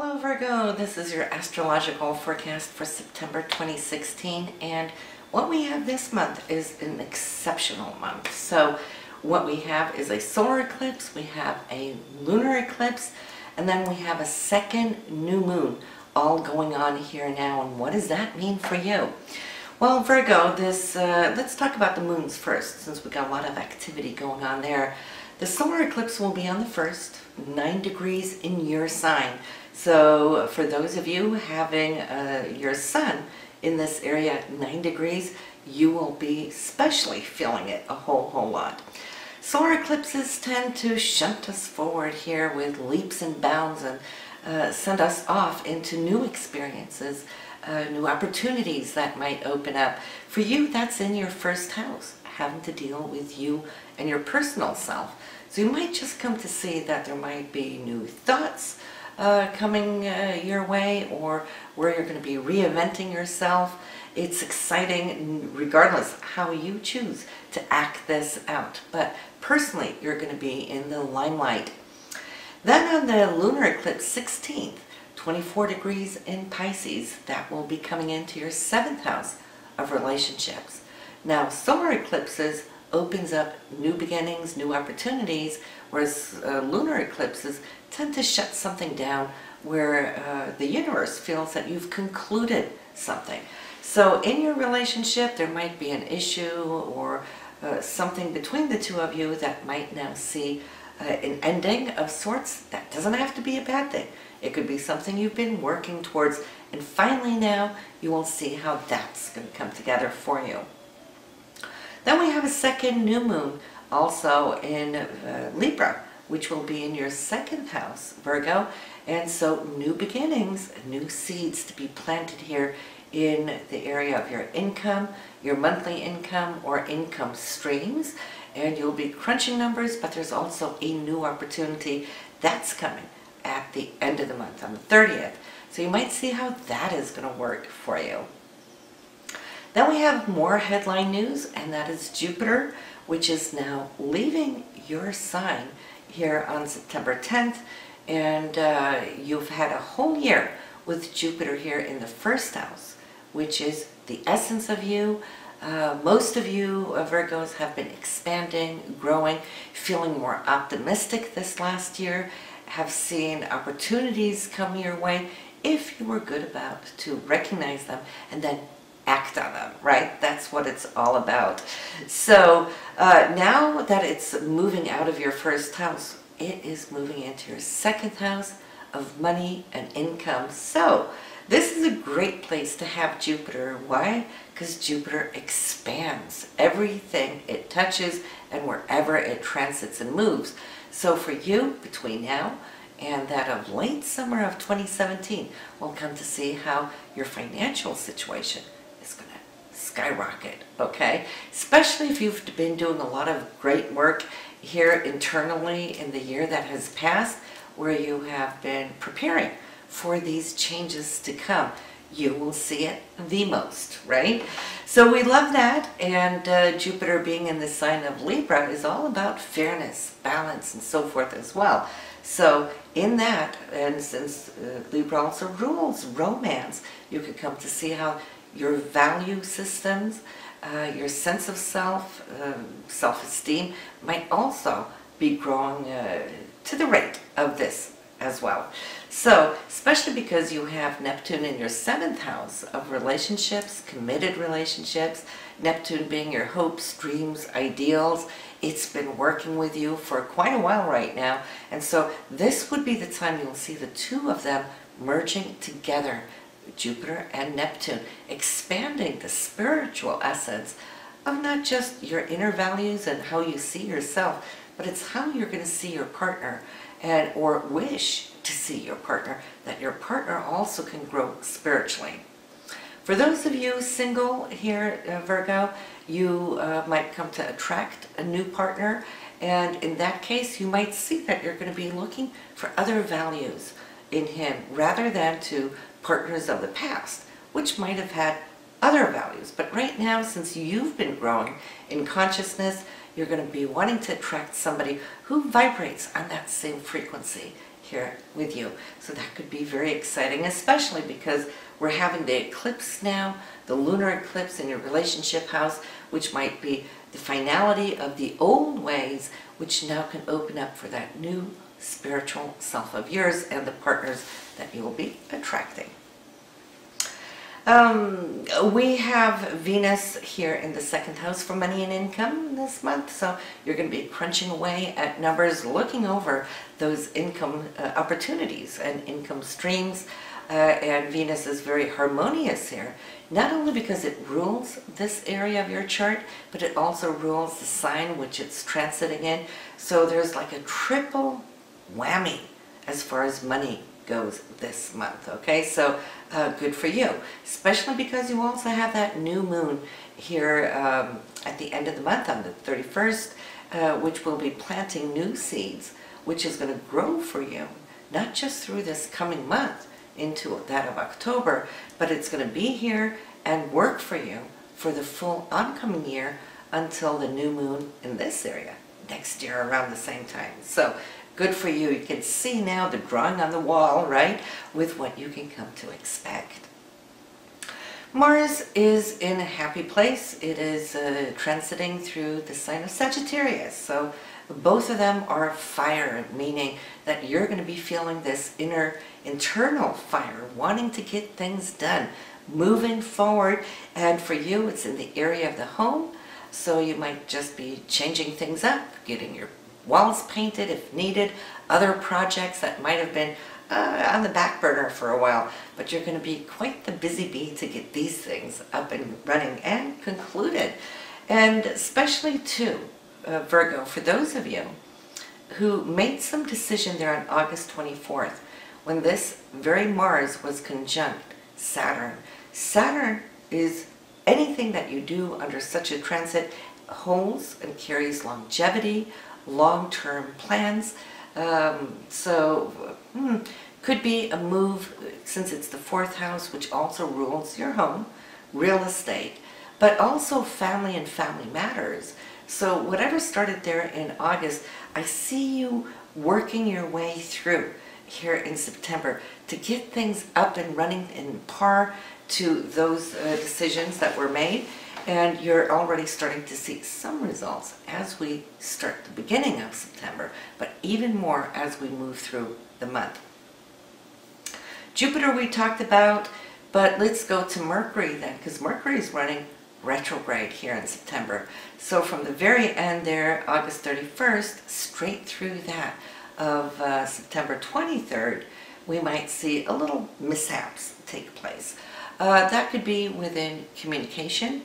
Hello Virgo, this is your astrological forecast for September 2016, and what we have this month is an exceptional month. So what we have is a solar eclipse, we have a lunar eclipse, and then we have a second new moon all going on here now. And what does that mean for you? Well, Virgo, let's talk about the moons first, since we got a lot of activity going on there. The solar eclipse will be on the 1st, 9 degrees in your sign. So for those of you having your sun in this area at 9 degrees, you will be especially feeling it a whole lot. Solar eclipses tend to shunt us forward here with leaps and bounds and send us off into new experiences, new opportunities that might open up. For you, that's in your first house, having to deal with you and your personal self. So you might just come to see that there might be new thoughts coming your way, or where you're going to be reinventing yourself. It's exciting regardless how you choose to act this out. But personally, you're going to be in the limelight. Then on the lunar eclipse 16th, 24 degrees in Pisces, that will be coming into your 7th house of relationships. Now, solar eclipses opens up new beginnings, new opportunities, whereas lunar eclipses tend to shut something down where the universe feels that you've concluded something. So in your relationship, there might be an issue or something between the two of you that might now see an ending of sorts. That doesn't have to be a bad thing. It could be something you've been working towards, and finally now you will see how that's going to come together for you. Then we have a second new moon also in Libra, which will be in your 2nd house, Virgo. And so new beginnings, new seeds to be planted here in the area of your income, your monthly income or income streams. And you'll be crunching numbers, but there's also a new opportunity that's coming at the end of the month, on the 30th. So you might see how that is going to work for you. Then we have more headline news, and that is Jupiter, which is now leaving your sign here on September 10th. And you've had a whole year with Jupiter here in the 1st house, which is the essence of you. Most of you Virgos have been expanding, growing, feeling more optimistic this last year, have seen opportunities come your way if you were good about to recognize them and then act on them, right? That's what it's all about. So now that it's moving out of your 1st house, it is moving into your 2nd house of money and income. So this is a great place to have Jupiter. Why? Because Jupiter expands everything it touches and wherever it transits and moves. So for you, between now and that of late summer of 2017, we'll come to see how your financial situation is going to skyrocket, okay? Especially if you've been doing a lot of great work here internally in the year that has passed, where you have been preparing for these changes to come. You will see it the most, right? So we love that, and Jupiter being in the sign of Libra is all about fairness, balance, and so forth as well. So in that, and since Libra also rules romance, you could come to see how your value systems, your sense of self, self-esteem might also be growing to the rate of this as well. So, especially because you have Neptune in your 7th house of relationships, committed relationships, Neptune being your hopes, dreams, ideals, it's been working with you for quite a while right now. And so this would be the time you'll see the two of them merging together, Jupiter and Neptune, expanding the spiritual essence of not just your inner values and how you see yourself, but it's how you're going to see your partner, and or wish to see your partner, that your partner also can grow spiritually. For those of you single here, Virgo, you might come to attract a new partner, and in that case you might see that you're going to be looking for other values in him rather than to partners of the past, which might have had other values. But right now, since you've been growing in consciousness, you're going to be wanting to attract somebody who vibrates on that same frequency here with you. So that could be very exciting, especially because we're having the eclipse now, the lunar eclipse in your relationship house, which might be the finality of the old ways, which now can open up for that new spiritual self of yours and the partners that you will be attracting. We have Venus here in the second house for money and income this month, so you're going to be crunching away at numbers, looking over those income opportunities and income streams, and Venus is very harmonious here, not only because it rules this area of your chart, but it also rules the sign which it's transiting in, so there's like a triple whammy as far as money goes this month. Okay, so good for you, especially because you also have that new moon here at the end of the month on the 31st, which will be planting new seeds, which is going to grow for you, not just through this coming month into that of October, but it's going to be here and work for you for the full oncoming year until the new moon in this area next year around the same time. So good for you. You can see now the drawing on the wall, right, with what you can come to expect. Mars is in a happy place. It is transiting through the sign of Sagittarius. So both of them are fire, meaning that you're going to be feeling this internal fire, wanting to get things done, moving forward. And for you, it's in the area of the home. So you might just be changing things up, getting your walls painted if needed, other projects that might have been on the back burner for a while, but you're going to be quite the busy bee to get these things up and running and concluded. And especially too, Virgo, for those of you who made some decision there on August 24th, when this very Mars was conjunct Saturn. Saturn is anything that you do under such a transit holds and carries longevity, long-term plans. Could be a move, since it's the fourth house, which also rules your home, real estate, but also family and family matters. So whatever started there in August, I see you working your way through here in September to get things up and running in par to those decisions that were made. And you're already starting to see some results as we start the beginning of September, but even more as we move through the month. Jupiter we talked about, but let's go to Mercury then, because Mercury is running retrograde here in September. So from the very end there, August 31st, straight through that of September 23rd, we might see a little mishaps take place. That could be within communication.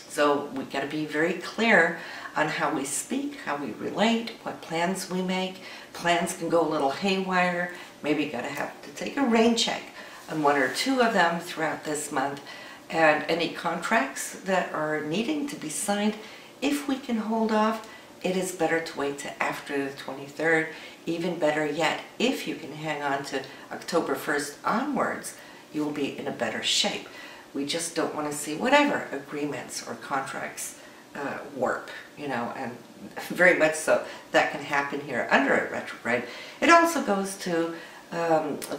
So we've got to be very clear on how we speak, how we relate, what plans we make. Plans can go a little haywire. Maybe you got to have to take a rain check on one or two of them throughout this month. And any contracts that are needing to be signed, if we can hold off, it is better to wait to after the 23rd. Even better yet, if you can hang on to October 1st onwards, you will be in a better shape. We just don't want to see whatever agreements or contracts warp, you know, and very much so that can happen here under a retrograde. It also goes to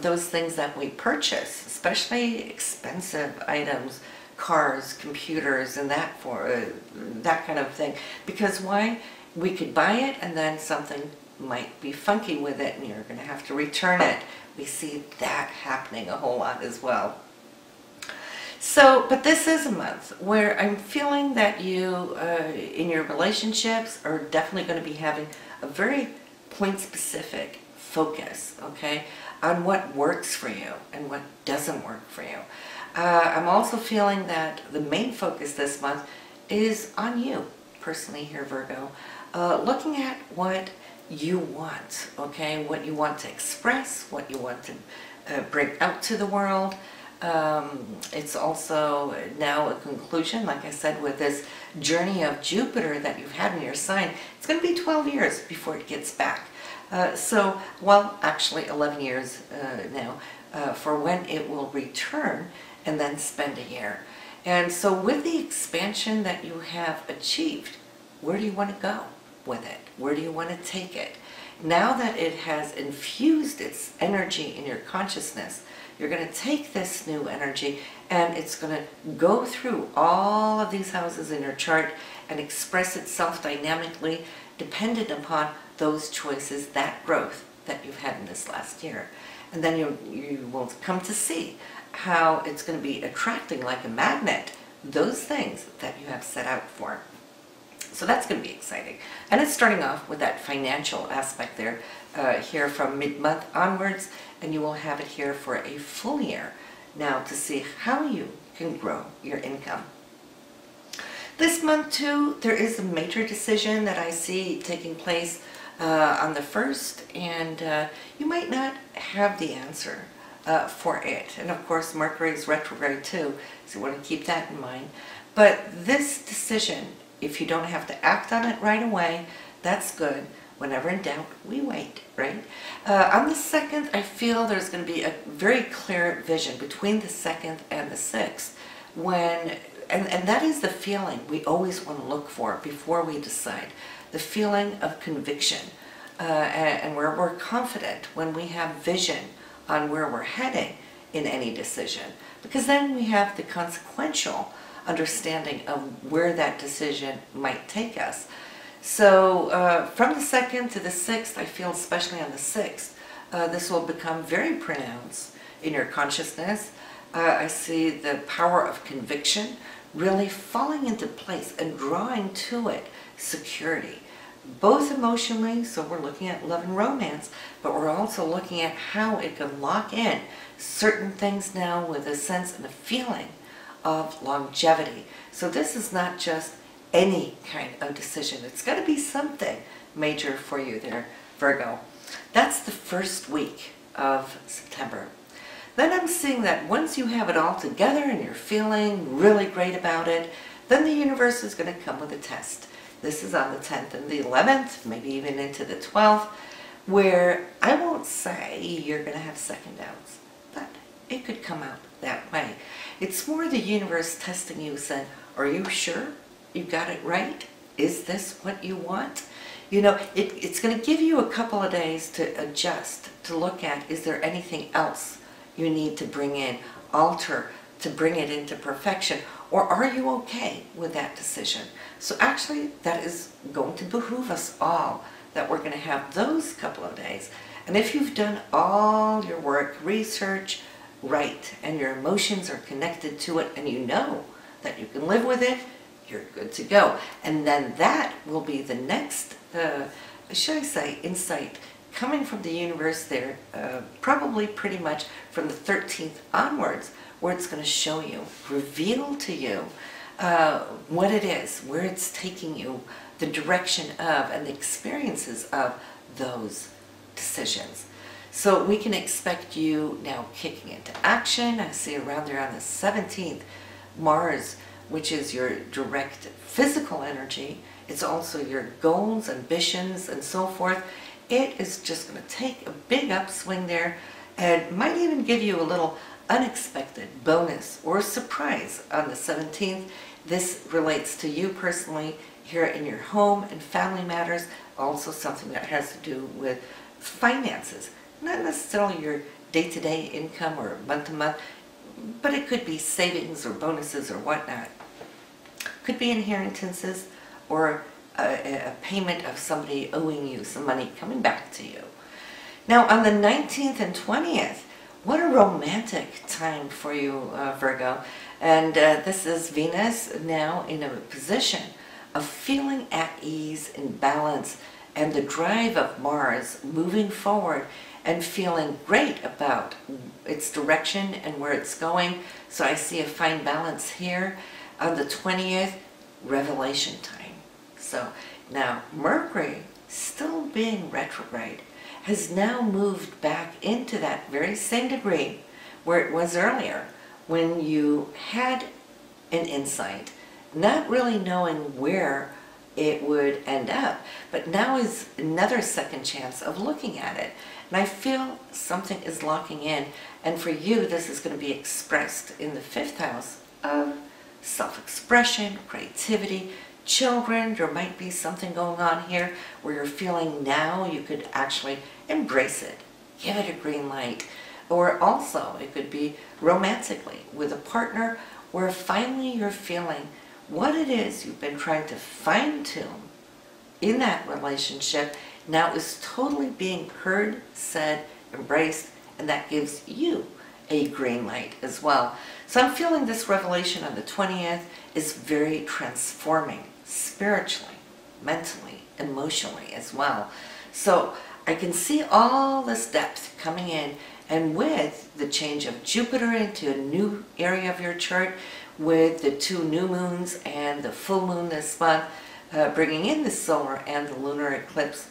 those things that we purchase, especially expensive items, cars, computers, and that kind of thing. Because why? We could buy it and then something might be funky with it and you're going to have to return it. We see that happening a whole lot as well. So, but this is a month where I'm feeling that you, in your relationships, are definitely going to be having a very point-specific focus, okay, on what works for you and what doesn't work for you. I'm also feeling that the main focus this month is on you, personally here, Virgo, looking at what you want, okay, what you want to express, what you want to bring out to the world. It's also now a conclusion, like I said, with this journey of Jupiter that you've had in your sign. It's going to be 12 years before it gets back. Well, actually 11 years now for when it will return and then spend a year. And so with the expansion that you have achieved, where do you want to go with it? Where do you want to take it? now that it has infused its energy in your consciousness, you're going to take this new energy and it's going to go through all of these houses in your chart and express itself dynamically dependent upon those choices, that growth that you've had in this last year. And then you will come to see how it's going to be attracting like a magnet those things that you have set out for. So that's going to be exciting. And it's starting off with that financial aspect there, here from mid-month onwards, and you will have it here for a full year now to see how you can grow your income. This month too, there is a major decision that I see taking place on the 1st, and you might not have the answer for it. And of course, Mercury is retrograde too, so you want to keep that in mind. But this decision, if you don't have to act on it right away, that's good. Whenever in doubt, we wait, right? On the 2nd, I feel there's going to be a very clear vision between the 2nd and the 6th, when, and that is the feeling we always want to look for before we decide. The feeling of conviction, and where we're confident when we have vision on where we're heading in any decision, because then we have the consequential understanding of where that decision might take us. So from the 2nd to the 6th, I feel especially on the 6th, this will become very pronounced in your consciousness. I see the power of conviction really falling into place and drawing to it security, both emotionally, so we're looking at love and romance, but we're also looking at how it can lock in certain things now with a sense and a feeling of longevity. So this is not just any kind of decision. It's got to be something major for you there, Virgo. That's the first week of September. Then I'm seeing that once you have it all together and you're feeling really great about it, then the universe is going to come with a test. This is on the 10th and the 11th, maybe even into the 12th, where I won't say you're going to have second doubts, but it could come out that way. It's more the universe testing you, saying, are you sure you got it right? Is this what you want? You know, it's going to give you a couple of days to adjust, to look at, is there anything else you need to bring in, alter, to bring it into perfection, or are you okay with that decision? So actually, that is going to behoove us all, that we're going to have those couple of days. And if you've done all your work, research, right, and your emotions are connected to it, and you know that you can live with it, you're good to go. And then that will be the next, should I say, insight coming from the universe there, probably pretty much from the 13th onwards, where it's going to show you, reveal to you what it is, where it's taking you, the direction of, and the experiences of those decisions. So we can expect you now kicking into action. I see around there on the 17th, Mars, which is your direct physical energy. It's also your goals, ambitions, and so forth. It is just going to take a big upswing there, and might even give you a little unexpected bonus or surprise on the 17th. This relates to you personally here in your home and family matters, also something that has to do with finances. Not necessarily your day-to-day income or month-to-month, but it could be savings or bonuses or whatnot. Could be inheritances or a payment of somebody owing you some money coming back to you. Now on the 19th and 20th, what a romantic time for you, Virgo. And this is Venus now in a position of feeling at ease and balance, and the drive of Mars moving forward and feeling great about its direction and where it's going. So I see a fine balance here. On the 20th, revelation time. So now Mercury, still being retrograde, has now moved back into that very same degree where it was earlier, when you had an insight, not really knowing where it would end up, but now is another second chance of looking at it. And I feel something is locking in, and for you this is going to be expressed in the 5th house of self-expression, creativity, children, there might be something going on here where you're feeling now you could actually embrace it, give it a green light. Or also it could be romantically with a partner where finally you're feeling what it is you've been trying to fine-tune in that relationship now is totally being heard, said, embraced, and that gives you a green light as well. So I'm feeling this revelation on the 20th is very transforming spiritually, mentally, emotionally as well. So I can see all this depth coming in, and with the change of Jupiter into a new area of your chart, with the 2 new moons and the full moon this month, bringing in the solar and the lunar eclipse,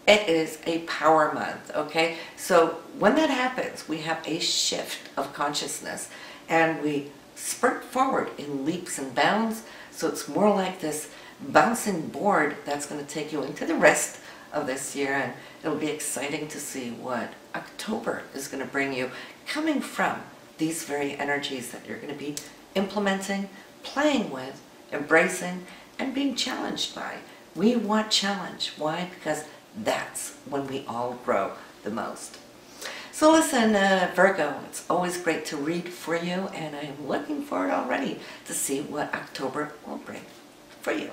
it is a power month, okay? So when that happens, we have a shift of consciousness and we spurt forward in leaps and bounds. So it's more like this bouncing board that's going to take you into the rest of this year, and it'll be exciting to see what October is going to bring you coming from these very energies that you're going to be implementing, playing with, embracing, and being challenged by. We want challenge. Why? Because that's when we all grow the most. So listen, Virgo, it's always great to read for you, and I'm looking forward already to see what October will bring for you.